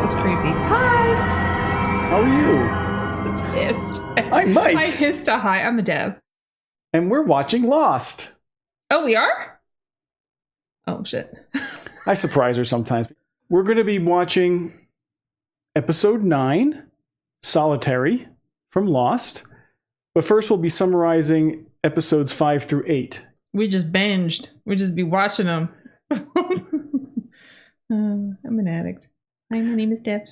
was creepy. Hi! How are you? Hissed. I'm Mike. I hissed a hi. I'm a Deb. And we're watching Lost. Oh, we are? Oh, shit. I surprise her sometimes. We're going to be watching episode 9, Solitary, from Lost. But first we'll be summarizing episodes 5 through 8. We just binged. We just be watching them. I'm an addict. Hi, my name is Deb.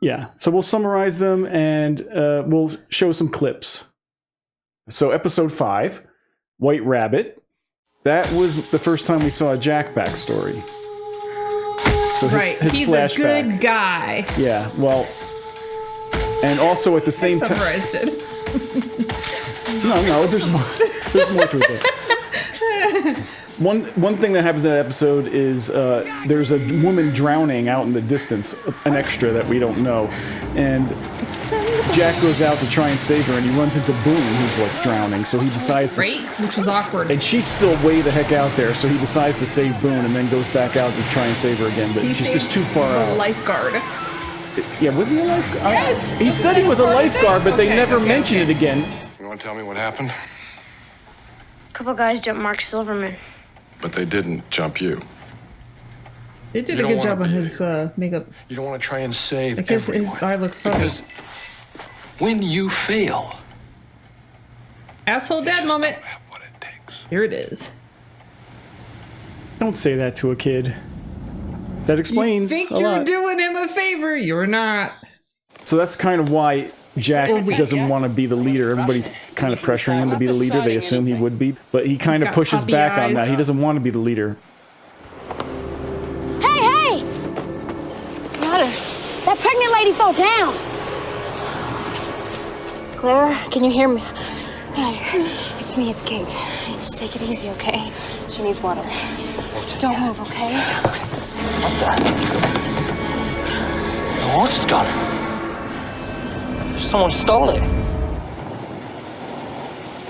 Yeah, so we'll summarize them and we'll show some clips. So episode 5, White Rabbit. That was the first time we saw a Jack backstory. So his he's flashback. a good guy. Yeah, well, and also at the same time. Summarized it. No, there's more to it. One thing that happens in that episode is there's a woman drowning out in the distance, an extra that we don't know, and Jack goes out to try and save her, and he runs into Boone, who's like drowning. So he decides, which was awkward. And she's still way the heck out there, so he decides to save Boone, and then goes back out to try and save her again. But she's just too far out. The lifeguard. Yeah, was he a lifeguard? Yes. He said he was a lifeguard, but they never mentioned it again. You want to tell me what happened? A couple guys jumped Mark Silverman. But they didn't jump you. They did a good job on his makeup. You don't want to try and save his everyone. eye looks funny. Because when you fail, Asshole dad just moment. don't have what it takes. Here it is. Don't say that to a kid. That explains You think a you're lot. doing him a favor? You're not. So that's kind of why Jack doesn't want to be the leader. Everybody's kind of pressuring him to be the leader. They assume he would be. But he kind of pushes puppy back on eyes. that. He doesn't want to be the leader. Hey! What's the matter? That pregnant lady fell down. Claire, can you hear me? Hi, it's me, it's Kate. Just take it easy, okay? She needs water. Don't move, okay? What the? The watch is gone. Someone stole it.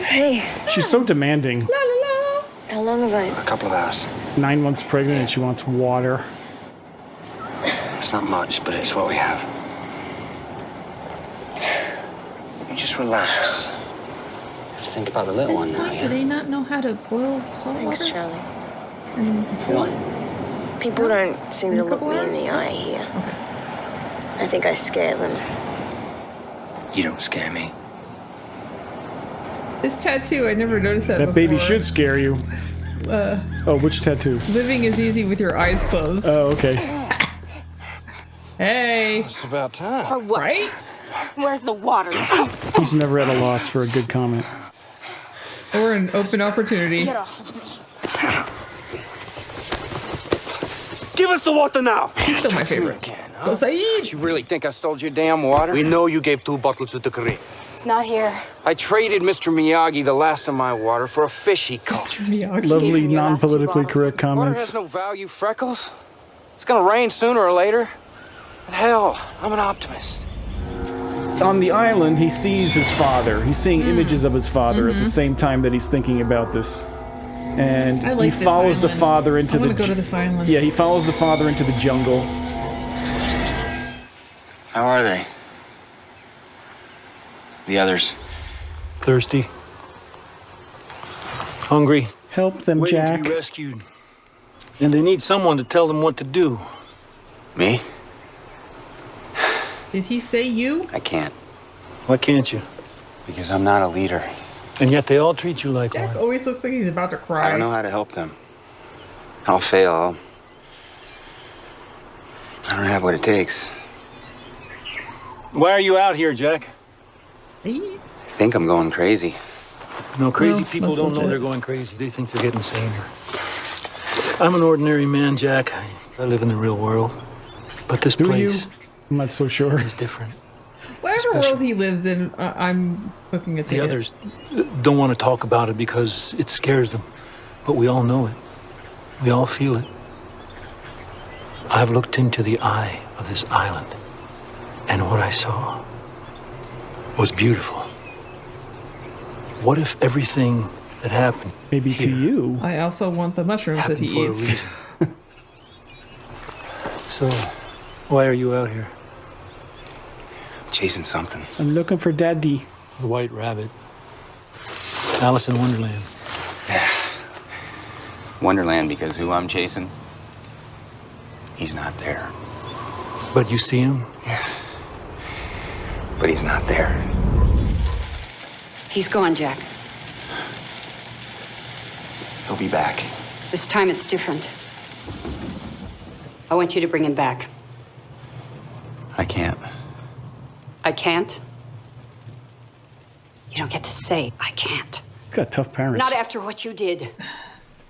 Hey, She's so demanding. La la la. how long have I... A couple of hours. 9 months pregnant and she wants water. It's not much, but it's what we have. You just relax. Think about the little one now, Do yeah? they not know how to boil salt Thanks, water Charlie. and distill it? People don't seem In a to look couple me in hours? the eye here. Okay. I think I scare them. You don't scare me. This tattoo, I never noticed that That before. baby should scare you. Oh, which tattoo? Living is easy with your eyes closed. Oh, okay. Hey. It's about time. For what? Right? Where's the water? He's never at a loss for a good comment. Or an open opportunity. Get off of me. Give us the water now! He's still my favorite. Go Saeed! You really think I stole your damn water? We know you gave 2 bottles to the Korean. It's not here. I traded Mr. Miyagi the last of my water for a fish he caught. Mr. Miyagi. Lovely, Your last two non-politically bottles. correct Water comments. has no value, Freckles. It's gonna rain sooner or later. But hell, I'm an optimist. On the island, he sees his father. He's seeing images of his father at the same time that he's thinking about this. And I like he this follows the island. father into I the want to go to this island. Yeah, he follows the father into the jungle. How are they? The others. Thirsty. Hungry. Help them, Waiting Jack. to be rescued. And they need someone to tell them what to do. Me? Did he say you? I can't. Why can't you? Because I'm not a leader. And yet they all treat you like Jack one. always looks like he's about to cry. I don't know how to help them. I'll fail. I don't have what it takes. Why are you out here, Jack? Hey. I think I'm going crazy. No, crazy Well, people most don't of know it. they're going crazy. They think they're getting saner. I'm an ordinary man, Jack. I live in the real world. But this Do you? place I'm not so sure. is different. Whatever Special. world he lives in, I'm hooking a The ticket. others don't want to talk about it because it scares them. But we all know it. We all feel it. I've looked into the eye of this island, and what I saw was beautiful. What if everything that happened Maybe here to you. I also want the mushrooms that happened he for a eats. reason? So, why are you out here? chasing something. I'm looking for Daddy. The White Rabbit. Alice in Wonderland. Wonderland, because who I'm chasing, he's not there. But you see him? Yes. But he's not there. He's gone, Jack. He'll be back. This time it's different. I want you to bring him back. I can't. I can't? You don't get to say, I can't. He's got tough parents. Not after what you did.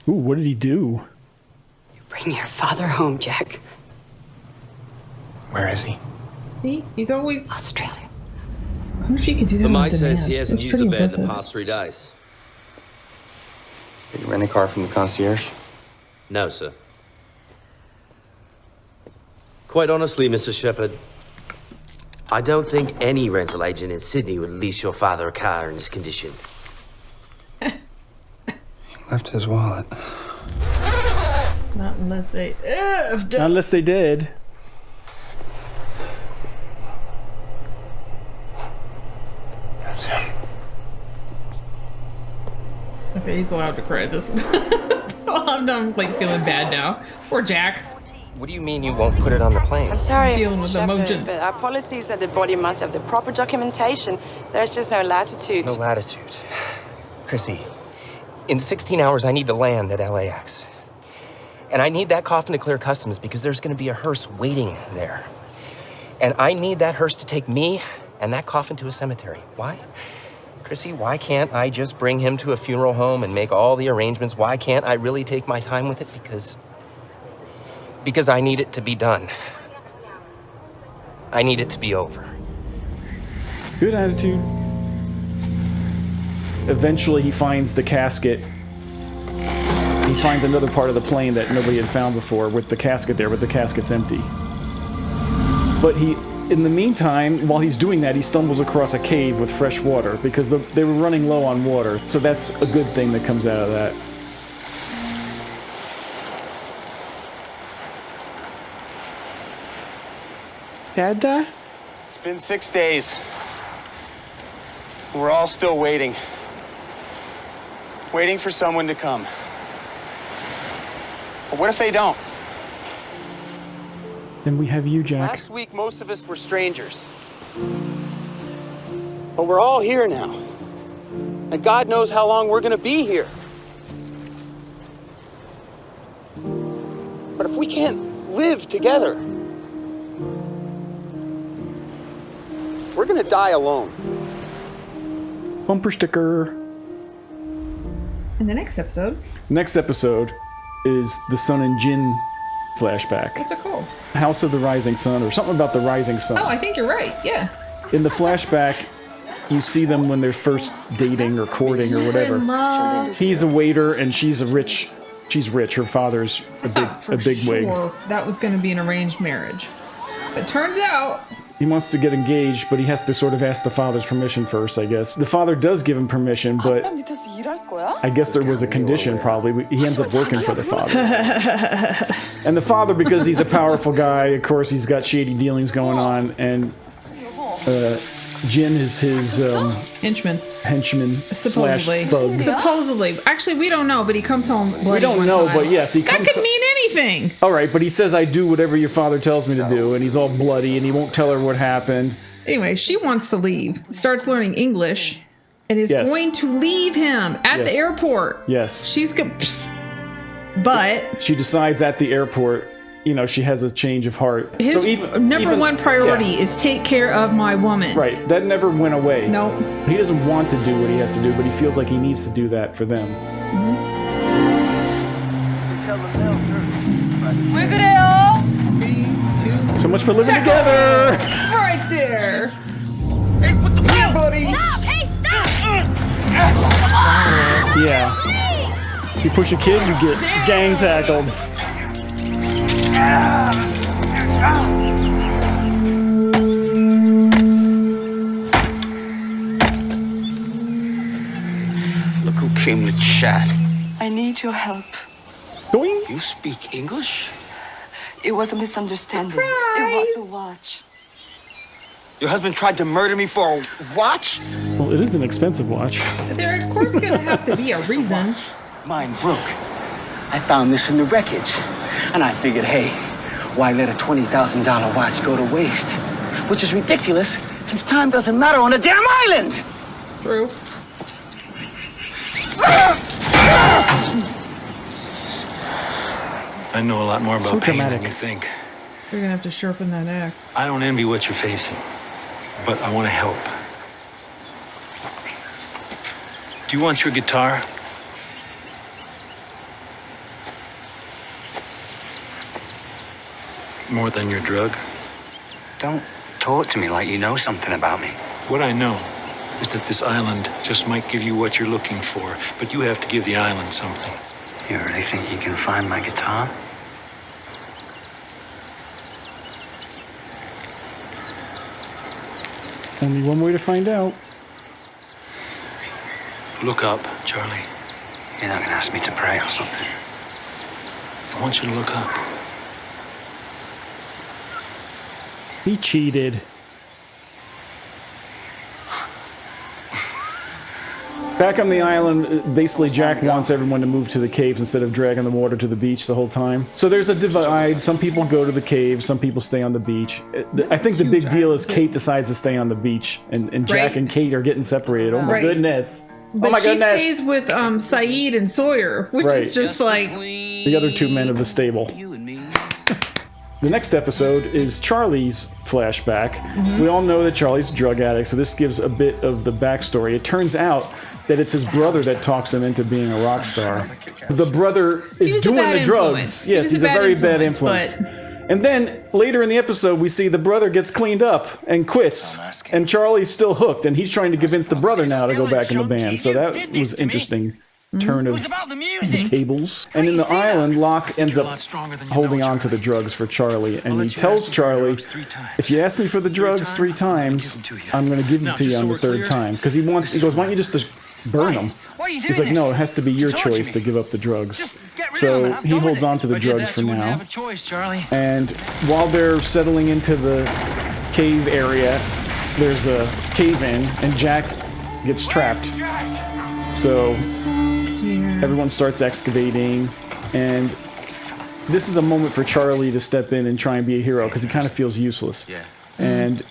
Ooh, what did he do? You bring your father home, Jack. Where is he? See, he's always. Australia. I wish you could do that. The on Mike demand. says he hasn't It's used the pretty bed the impressive. past 3 days. Did you rent a car from the concierge? No, sir. Quite honestly, Mr. Shepherd, I don't think any rental agent in Sydney would lease your father a car in this condition. He left his wallet. Not unless they. Not unless they did. That's him. Okay, he's allowed to cry this one. I'm like feeling bad now. Poor Jack. What do you mean you won't put it on the plane? I'm sorry, Dealing Mr. with Shepherd, emotion. but our policy is that the body must have the proper documentation. There's just no latitude. No latitude. Chrissy, in 16 hours, I need to land at LAX. And I need that coffin to clear customs because there's going to be a hearse waiting there. And I need that hearse to take me and that coffin to a cemetery. Why? Chrissy, why can't I just bring him to a funeral home and make all the arrangements? Why can't I really take my time with it? Because I need it to be done. I need it to be over. Good attitude. Eventually, he finds the casket. He finds another part of the plane that nobody had found before with the casket there, but the casket's empty. But in the meantime, while he's doing that, he stumbles across a cave with fresh water because they were running low on water. So that's a good thing that comes out of that. Dada? It's been 6 days. We're all still waiting. Waiting for someone to come. But what if they don't? Then we have you, Jack. Last week, most of us were strangers. But we're all here now. And God knows how long we're gonna be here. But if we can't live together, we're gonna die alone. Bumper sticker. In the next episode. Next episode is the Sun and Jin flashback. What's it called? House of the Rising Sun, or something about the Rising Sun. Oh, I think you're right. Yeah. In the flashback, you see them when they're first dating or courting or whatever. In love. He's a waiter and she's rich. Her father's a big wig. Sure, that was going to be an arranged marriage. But turns out He wants to get engaged, but he has to sort of ask the father's permission first, I guess. The father does give him permission, but I guess there was a condition, probably. He ends up working for the father. And the father, because he's a powerful guy, of course, he's got shady dealings going on, and Jin is his henchman supposedly. slash thug. Supposedly. Actually, we don't know, but he comes home bloody. We don't one know, time. but yes, he that comes. could mean anything. All right, but he says, "I do whatever your father tells me to do," and he's all bloody, and he won't tell her what happened. Anyway, she wants to leave. Starts learning English, and is Yes. going to leave him at the airport. Yes. She's but she decides at the airport, she has a change of heart. his So number one priority is take care of my woman. Right, that never went away. No. He doesn't want to do what he has to do, but he feels like he needs to do that for them. We're good at all. 3, 2. So much for living together! Right there. Hey, put the yeah, buddy. Stop! Hey, stop! Yeah. You push a kid, you get gang tackled. Look who came to chat. I need your help. Doink. You speak English? It was a misunderstanding. Surprise! It was the watch. Your husband tried to murder me for a watch? Well, it is an expensive watch. There, of course, gonna have to be a reason. Mine broke. I found this in the wreckage. And I figured, hey, why let a $20,000 watch go to waste? Which is ridiculous, since time doesn't matter on a damn island! True. I know a lot more about So pain dramatic. than you think. You're gonna have to sharpen that axe. I don't envy what you're facing, but I want to help. Do you want your guitar? More than your drug? Don't talk to me like you know something about me. What I know is that this island just might give you what you're looking for, but you have to give the island something. You really think you can find my guitar? Only one way to find out. Look up, Charlie. You're not gonna ask me to pray or something. I want you to look up. He cheated. Back on the island, basically Jack wants everyone to move to the caves instead of dragging the water to the beach the whole time. So there's a divide. Some people go to the caves, some people stay on the beach. I think the big deal is Kate decides to stay on the beach, and Jack Right. and Kate are getting separated. Oh my Right. goodness. But oh my she goodness. stays with Saeed and Sawyer, which Right. is just like The other two men of the stable. The next episode is Charlie's flashback. We all know that Charlie's a drug addict, so this gives a bit of the backstory. It turns out that it's his brother that talks him into being a rock star. The brother is was a doing bad the drugs. influence. He Yes, was he's a a bad very bad influence, influence. And then later in the episode, we see the brother gets cleaned up and quits, and Charlie's still hooked, and he's trying to convince the brother now to go back in the band. So that was interesting. Turn of the tables. And in the island, Locke ends up holding on to the drugs for Charlie, and he tells Charlie, if you ask me for the drugs 3 times, I'm going to give them to you on the 3rd time. Because he goes, why don't you just burn them? He's like, no, it has to be your choice to give up the drugs. So he holds on to the drugs for now. And while they're settling into the cave area, there's a cave-in, and Jack gets trapped. So everyone starts excavating, and this is a moment for Charlie to step in and try and be a hero because he kind of feels useless. Yeah. And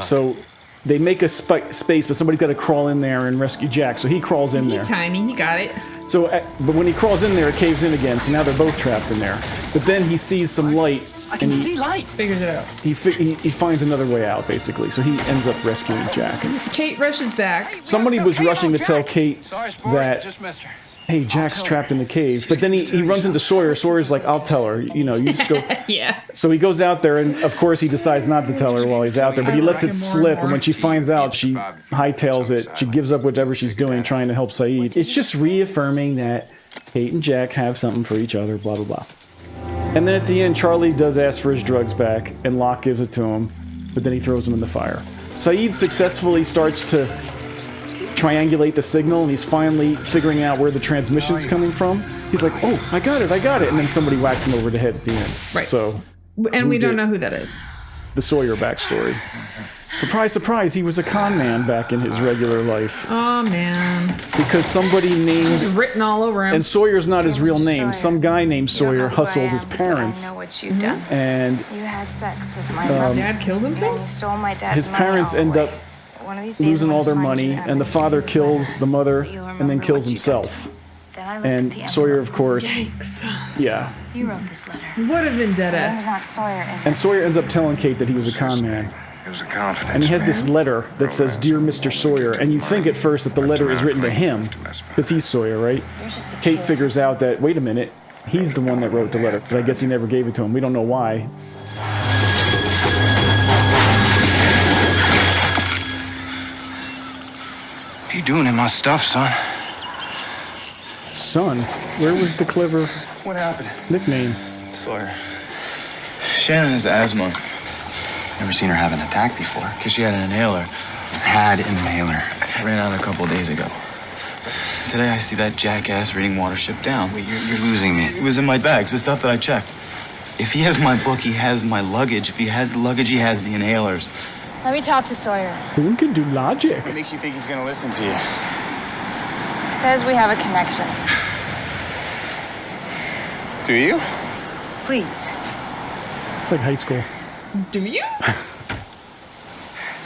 so they make a space, but somebody's got to crawl in there and rescue Jack. So he crawls in there. he's tiny. He got it. So, but when he crawls in there, it caves in again. So now they're both trapped in there. But then he sees some light, and he Figures it out. he finds another way out, basically. So he ends up rescuing Jack. Kate rushes back. Somebody was rushing to tell Kate Sorry, sport. that, Just missed her. hey, Jack's trapped in the cave. But then he runs into Sawyer. Sawyer's like, I'll tell her. You know, you just go. Yeah. So he goes out there, and of course he decides not to tell her while he's out there, but he lets it slip, and when she finds out, she hightails it. She gives up whatever she's doing, trying to help Saeed. It's just reaffirming that Kate and Jack have something for each other, blah, blah, blah. And then at the end, Charlie does ask for his drugs back, and Locke gives it to him, but then he throws them in the fire. Saeed successfully starts to triangulate the signal, and he's finally figuring out where the transmission's coming from. He's like, oh, I got it, and then somebody whacks him over the head at the end. Right. So, And we don't know who that is. the Sawyer backstory. Surprise, surprise, he was a con man back in his regular life. Oh, man. Because somebody It's named... written all over him. And Sawyer's not his real name. Sawyer. Some guy named You don't know Sawyer who I hustled am, his but parents. I know what you've done. And You had sex with my mother. Dad killed himself? And you stole my dad's his money parents all end away. up One of these days losing I'm all their gonna find money, you and the father evidence. kills the mother, So you'll and then remember kills what you himself. Then I looked at the And Sawyer, of envelope. course, Yikes. yeah. You wrote this letter. What a Your name's vendetta. not Sawyer, is And it? Sawyer ends up telling Kate that he was a con man. It was a confidence. And he has this man. letter that says, Dear Mr. Sawyer, and you think at first that the letter is written to him, because he's Sawyer, right? You're just a Kate kid. figures out that, wait a minute, he's the one that wrote the letter, but I guess he never gave it to him. We don't know why. What are you doing in my stuff, son? Son, where was the clever What happened? nickname? Sawyer. Shannon has asthma. Never seen her have an attack before. Because she had an inhaler. Had an inhaler. It ran out a couple days ago. Today I see that jackass reading Watership Down. Wait, you're losing me. It was in my bags, the stuff that I checked. If he has my book, he has my luggage. If he has the luggage, he has the inhalers. Let me talk to Sawyer. Who can do logic? What makes you think he's gonna listen to you? Says we have a connection. Do you? Please. It's like high school. Do you?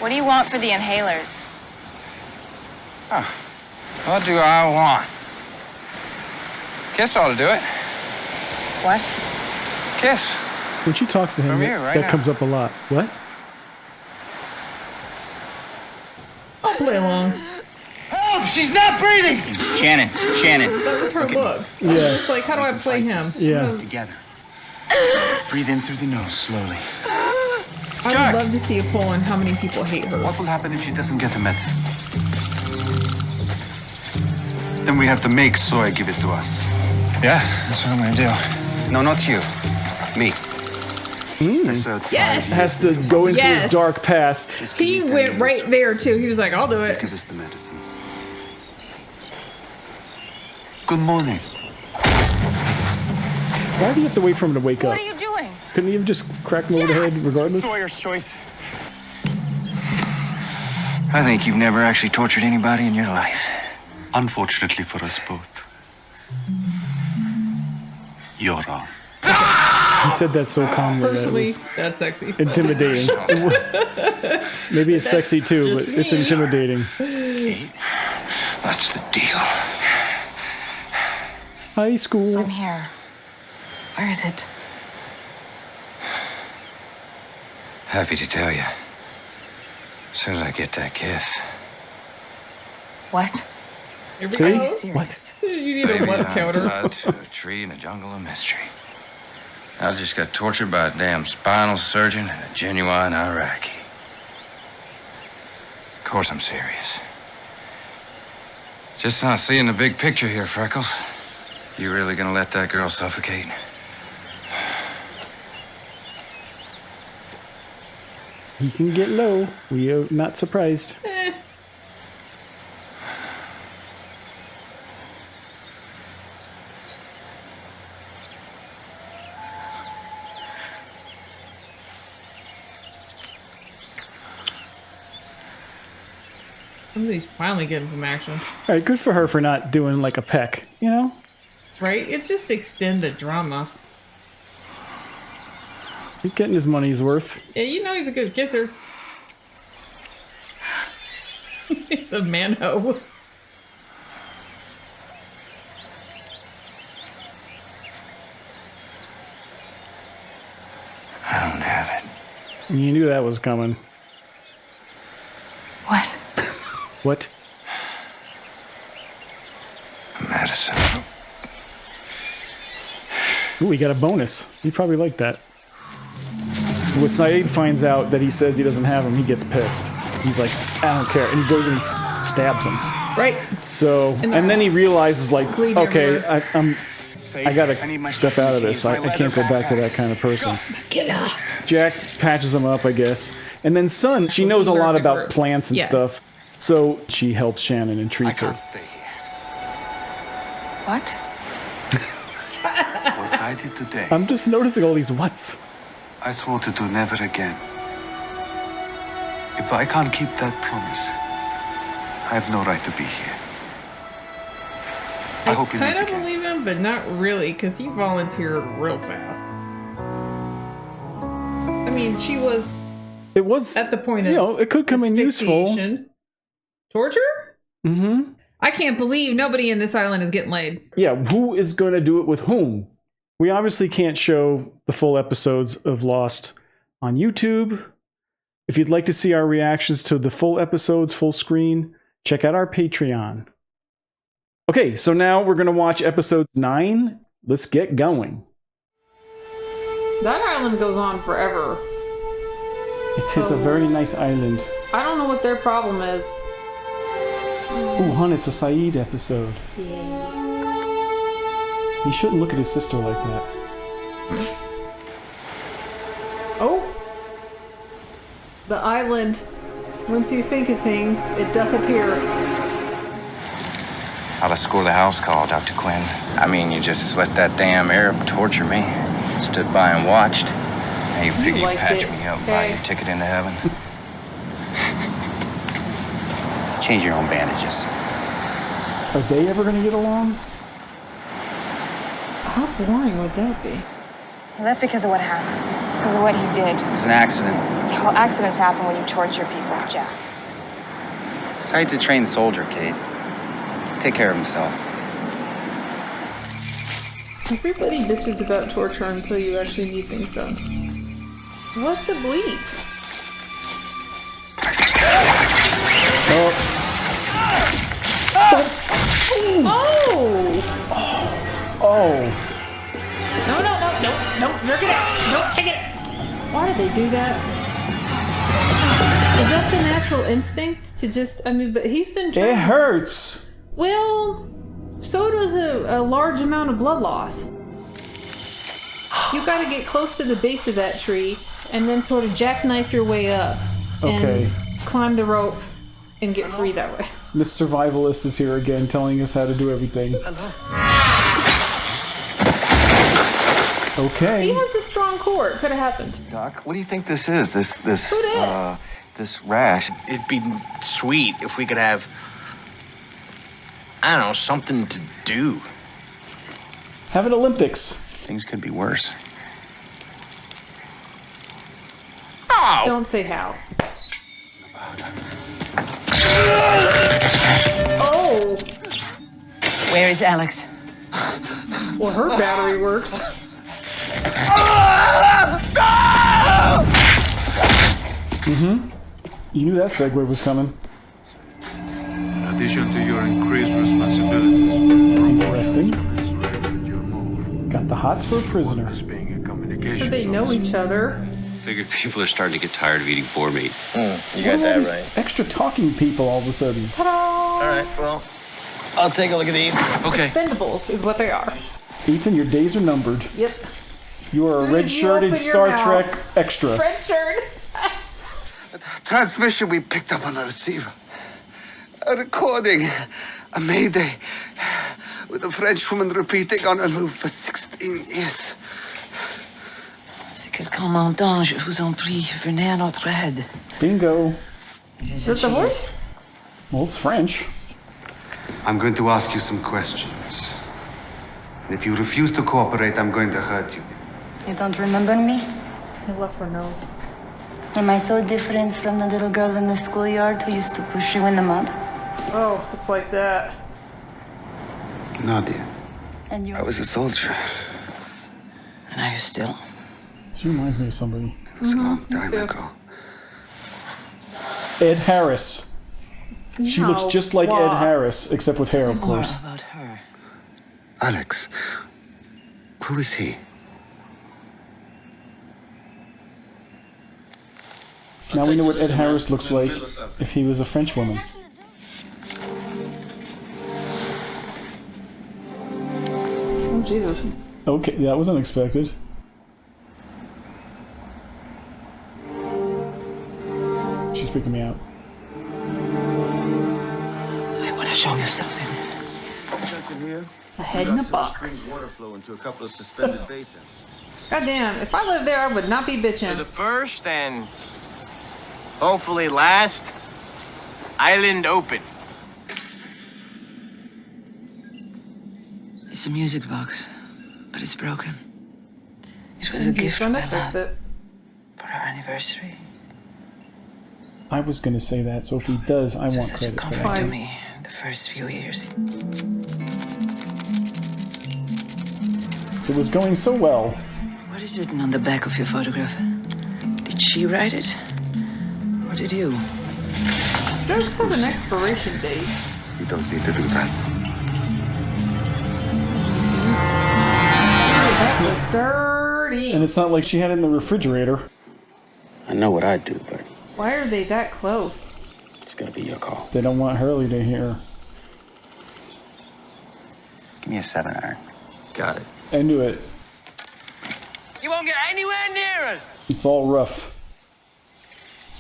What do you want for the inhalers? Oh, what do I want? Kiss ought to do it. What? Kiss. When she talks to him, From you, right that now. comes up a lot. What? I'll play along. Help! She's not breathing! Shannon. That was her look. Yeah. It's like, how do I play him? Yeah. Together. Breathe in through the nose, slowly. I would love to see a poll on how many people hate her. What will happen if she doesn't get the medicine? Then we have to make Sawyer give it to us. Yeah, that's what I'm gonna do. No, not you. Me. Yes! Has to go into Yes. his dark past. He went right there too. He was like, I'll do it. Give us the medicine. Good morning. Why do you have to wait for him to wake up? What are you doing? Couldn't you have just cracked him over the head regardless? Sawyer's choice. I think you've never actually tortured anybody in your life. Unfortunately for us both, you're wrong. He said that so calmly that it Personally, was that's sexy. intimidating. Maybe it's sexy too, but just it's me. intimidating. That's the deal. High school. Some here. Where is it? Happy to tell you. As soon as I get that kiss. What? Here we See? go. What? You need a Baby, what I'm counter. tied to a tree in a jungle of mystery. I just got tortured by a damn spinal surgeon and a genuine Iraqi. Of course I'm serious. Just not seeing the big picture here, Freckles. You really gonna let that girl suffocate? He can get low. We are not surprised. Somebody's finally getting some action. All right, good for her for not doing like a peck, you know? Right? It just extended drama. He's getting his money's worth. Yeah, you know he's a good kisser. It's a manho. I don't have it. You knew that was coming. What? What? Madison. Ooh, we got a bonus. You probably like that. When Saeed finds out that he says he doesn't have him, he gets pissed. He's like, I don't care. And he goes and stabs him. Right. So, and then he realizes like, Clean your okay, work. I gotta step out of this. I can't go back to that kind of person. Get up. Jack patches him up, I guess. And then Sun, she knows a lot about plants and Yes. stuff. So she helps Shannon and treats her. Stay here. What? What I did today, I'm just noticing all these whats. I swore to do never again. If I can't keep that promise, I have no right to be here. I hope you kind meet of again. believe him, but not really, because he volunteered real fast. I mean, she was It was, at the point of you know, it could come in useful. asphyxiation. Torture? Mm-hmm. I can't believe nobody in this island is getting laid. Yeah, who is going to do it with whom? We obviously can't show the full episodes of Lost on YouTube. If you'd like to see our reactions to the full episodes, full screen, check out our Patreon. Okay, so now we're going to watch episode 9. Let's get going. That island goes on forever. It is a very nice island. I don't know what their problem is. Ooh, hun, it's a Saeed episode. He shouldn't look at his sister like that. Oh. The island. Once you think a thing, it doth appear. Out of school-of-house call, Dr. Quinn. I mean, you just let that damn Arab torture me. Stood by and watched. Now you figure you liked patch it, me up, buy okay? your ticket into heaven. Change your own bandages. Are they ever gonna get along? How boring would that be? He left because of what happened. Because of what he did. It was an accident. Well, accidents happen when you torture people, Jack. Besides a trained soldier, Kate. Take care of himself. Everybody bitches about torture until you actually need things done. What the bleep? Oh. Oh. No, jerk it out. Don't take it. Why did they do that? Is that the natural instinct to just, I mean, but he's been trained. It hurts. Well, so does a large amount of blood loss. You gotta get close to the base of that tree and then sort of jackknife your way up. Okay. And climb the rope and get free that way. This survivalist is here again telling us how to do everything. Okay. He has a strong core. It could have happened. Doc, what do you think this is? This Who dis? This rash. It'd be sweet if we could have, I don't know, something to do. Have an Olympics. Things could be worse. Oh! Don't say how. Oh! Where is Alex? Well, her battery works. Mm-hmm. You knew that segue was coming. In addition to your increased responsibilities, Interesting. Got the hots for a prisoner. But they know each other. Figured people are starting to get tired of eating boar meat. You What got are all that these right. extra talking people all of a sudden? Ta-da! All right, well, I'll take a look at these. Okay. Expendables is what they are. Ethan, your days are numbered. Yep. You are a Soon as you red-shirted open your Star mouth. Trek extra. Red shirt. Transmission we picked up on a receiver. A recording. A mayday. With a French woman repeating on a loop for 16 years. C'est quel commandant, je vous en prie, venez à notre aide. Bingo. Is that the voice? Well, it's French. I'm going to ask you some questions. And if you refuse to cooperate, I'm going to hurt you. You don't remember me? I love her nose. Am I so different from the little girl in the schoolyard who used to push you in the mud? Oh, it's like that. No, dear. And you. I was a soldier. And are you still? She reminds me of somebody. It was a long time ago. Ed Harris. She looks No, just like Ed why? Harris, except with hair, of More course. about her. Alex. Who is he? Now we know what Ed Harris looks like if he was a French woman. Oh, Jesus. Okay, that was unexpected. She's freaking me out. I want to show you something. A head in a box. Water flow into a couple of suspended basins. Goddamn, if I lived there, I would not be To bitching. the first and hopefully last island open. It's a music box, but it's broken. It was a He's gift trying from to my fix mom it. for our anniversary. I was gonna say that, so if he does, I It was want such a credit for comfort that. to me the first few years. It was going so well. What is written on the back of your photograph? Did she write it? Or did you? Drugs have an expiration date. You don't need to do that. That looked dirty. And it's not like she had it in the refrigerator. I know what I'd do, but Why are they that close? it's gonna be your call. They don't want Hurley to hear. Give me a 7-iron. Got it. I knew it. You won't get anywhere near us. It's all rough.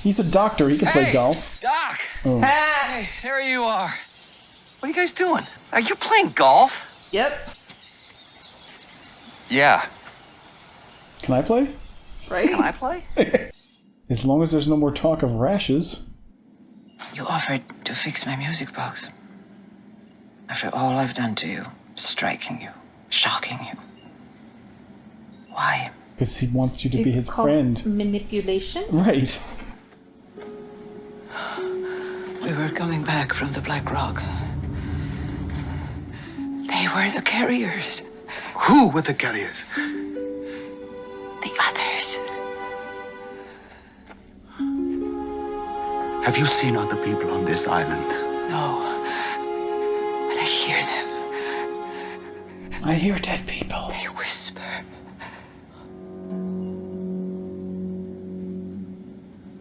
He's a doctor. He can play golf. Doc! Oh. Hey, there you are. What are you guys doing? Are you playing golf? Yep. Yeah. Can I play? Right? Can I play? As long as there's no more talk of rashes. You offered to fix my music box. After all I've done to you, striking you, shocking you. Why? Because he wants you to be It's his called friend. manipulation. Right. We were coming back from the Black Rock. They were the carriers. Who were the carriers? The others. Have you seen other people on this island? No. But I hear them. I hear dead people. They whisper.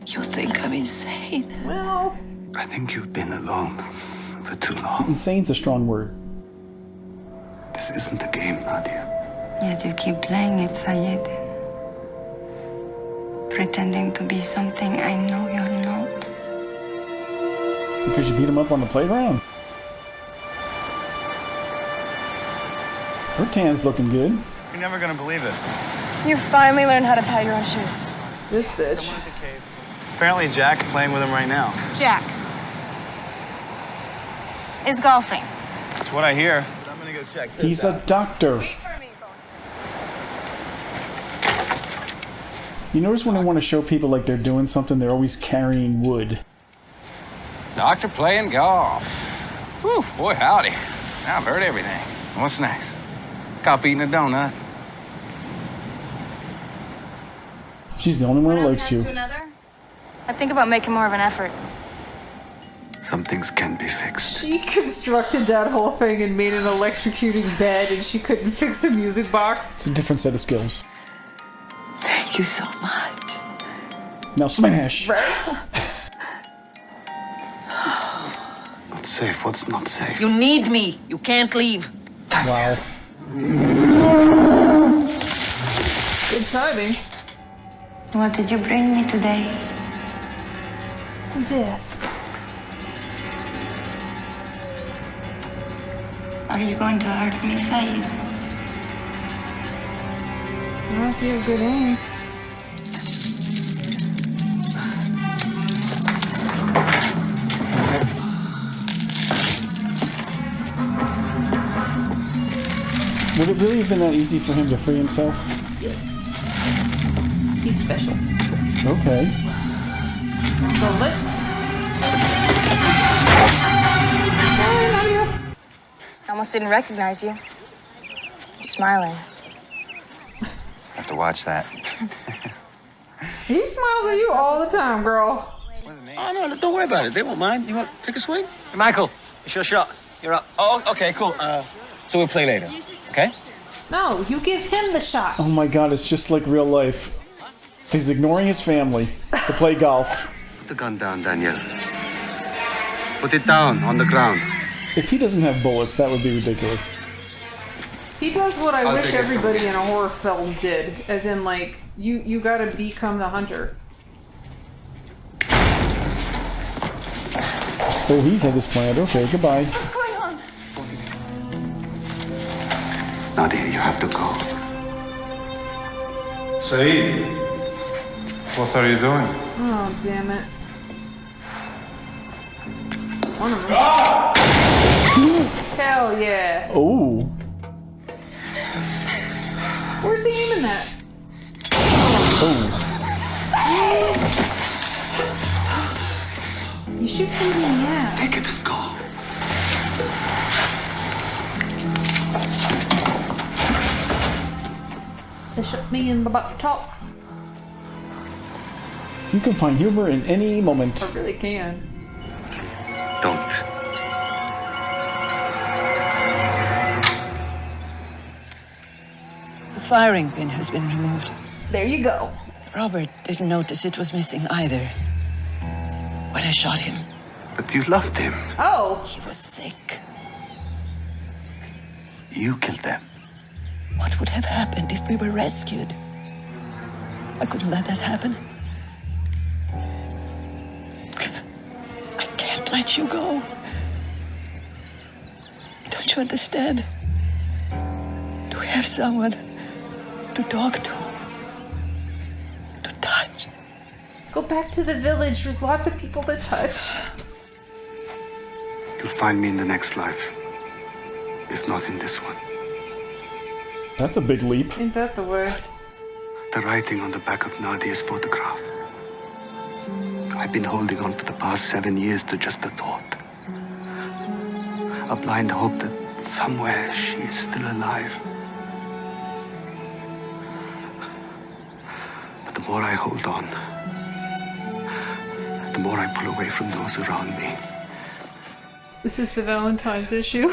You think I'm insane? Well, I think you've been alone for too long. Insane's a strong word. This isn't a game, Nadia. Yet you keep playing it, Sayed. Pretending to be something I know you're not. Because you beat him up on the playground. Her tan's looking good. You're never gonna believe this. You finally learned how to tie your own shoes. this bitch. Someone at the cave. Apparently Jack's playing with him right now. Jack is golfing. That's what I hear. I'm gonna go check this He's out. a doctor. You notice when I want to show people like they're doing something, they're always carrying wood. Doctor playing golf. Whew, boy, howdy. Now I've heard everything. What's next? Cop eating a donut. She's the only one who likes you. I think about making more of an effort. Some things can be fixed. She constructed that whole thing and made an electrocuting bed, and she couldn't fix a music box. It's a different set of skills. Thank you so much. Now smash! What's safe? What's not safe? You need me. You can't leave. Wow. Good timing. What did you bring me today? Death. Are you going to hurt me, Sayed? Well, if you have good aim. Would it really have been that easy for him to free himself? Yes. He's special. Okay. So let's. I almost didn't recognize you. You're smiling. Have to watch that. He smiles at you all the time, girl. Oh, no, don't worry about it. They won't mind. You want to take a swing? Hey, Michael, it's your shot. You're up. Oh, okay, cool. So we'll play later, okay? No, you give him the shot. Oh my god, it's just like real life. He's ignoring his family to play golf. Put the gun down, Daniel. Put it down on the ground. If he doesn't have bullets, that would be ridiculous. He does what I I'll wish take it from everybody in a horror film did, as in, like, you gotta become the hunter. Oh, he had this planned. Okay, goodbye. What's going on? Nadia, you have to go. Saeed, what are you doing? Oh, damn it. One of them. Hell yeah. Oh. Where's he aiming that? Oh. You shoot somebody in the ass. Take it and go. They shot me in the butt talks. You can find humor in any moment. I really can. Don't. The firing pin has been removed. There you go. Robert didn't notice it was missing either. When I shot him, But you loved him. Oh. he was sick. You killed them. What would have happened if we were rescued? I couldn't let that happen. I can't let you go. Don't you understand? To have someone to talk to touch. Go back to the village. There's lots of people to touch. find me in the next life, if not in this one. That's a big leap. Ain't that the way? The writing on the back of Nadia's photograph. I've been holding on for the past 7 years to just the thought. A blind hope that somewhere she is still alive. But the more I hold on, the more I pull away from those around me. This is the Valentine's issue.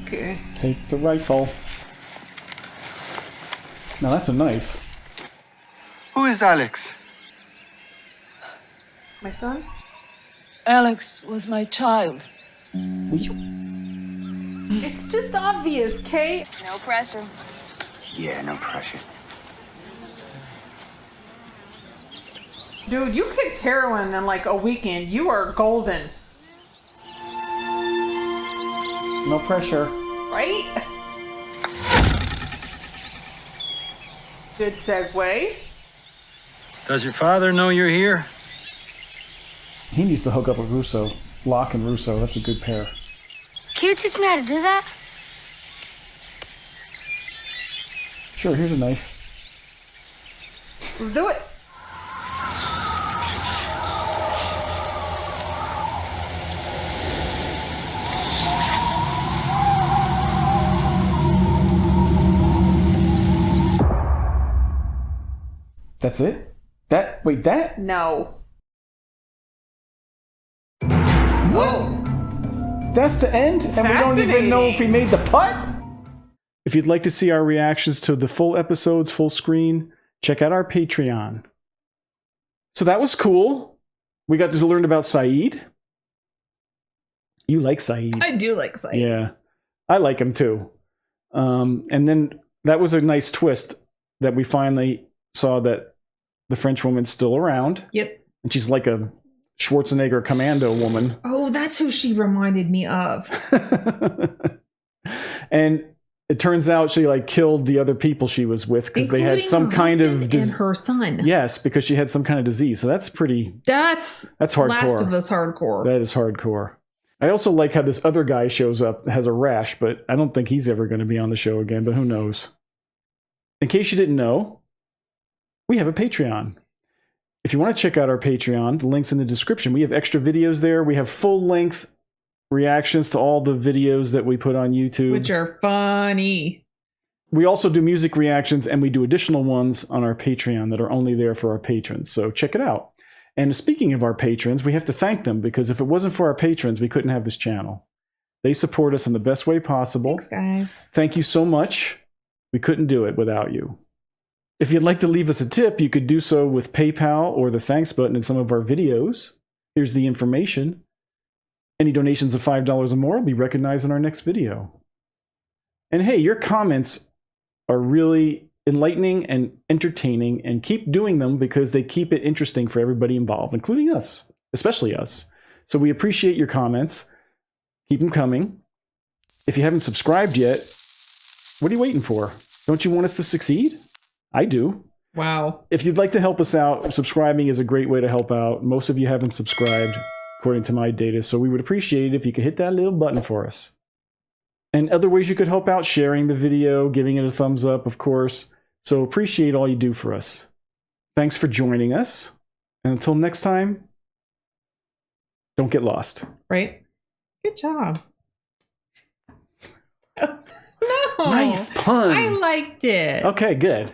Okay. Take the rifle. Now that's a knife. Who is Alex? My son? Alex was my child. It's just obvious, Kate. No pressure. Yeah, no pressure. Dude, you kicked heroin in like a weekend. You are golden. No pressure. Right? Good segue. Does your father know you're here? He needs to hook up with Russo. Locke and Russo, that's a good pair. Can you teach me how to do that? Sure, here's a knife. Let's do it. That's it? Wait, that? No. Whoa! That's the end? And we don't even know if he made the putt? If you'd like to see our reactions to the full episodes, full screen, check out our Patreon. So that was cool. We got to learn about Saeed. You like Saeed. I do like Saeed. Yeah. I like him too. And then that was a nice twist that we finally saw that the French woman's still around. Yep. And she's like a Schwarzenegger commando woman. Oh, that's who she reminded me of. And it turns out she like killed the other people she was with because they had some kind of and her son. Yes, because she had some kind of disease. So that's That's hardcore. Last of Us hardcore. That is hardcore. I also like how this other guy shows up, has a rash, but I don't think he's ever going to be on the show again, but who knows. In case you didn't know, we have a Patreon. If you want to check out our Patreon, the link's in the description. We have extra videos there. We have full-length reactions to all the videos that we put on YouTube. Which are funny. We also do music reactions, and we do additional ones on our Patreon that are only there for our patrons. So check it out. And speaking of our patrons, we have to thank them, because if it wasn't for our patrons, we couldn't have this channel. They support us in the best way possible. Thanks, guys. Thank you so much. We couldn't do it without you. If you'd like to leave us a tip, you could do so with PayPal or the thanks button in some of our videos. Here's the information. Any donations of $5 or more will be recognized in our next video. And hey, your comments are really enlightening and entertaining, and keep doing them because they keep it interesting for everybody involved, including us, especially us. So we appreciate your comments. Keep them coming. If you haven't subscribed yet, what are you waiting for? Don't you want us to succeed? I do. Wow. If you'd like to help us out, subscribing is a great way to help out. Most of you haven't subscribed, according to my data, so we would appreciate it if you could hit that little button for us. And other ways you could help out: sharing the video, giving it a thumbs up, of course. So appreciate all you do for us. Thanks for joining us. And until next time, don't get lost. Right? Good job. No. Nice pun. I liked it. Okay, good.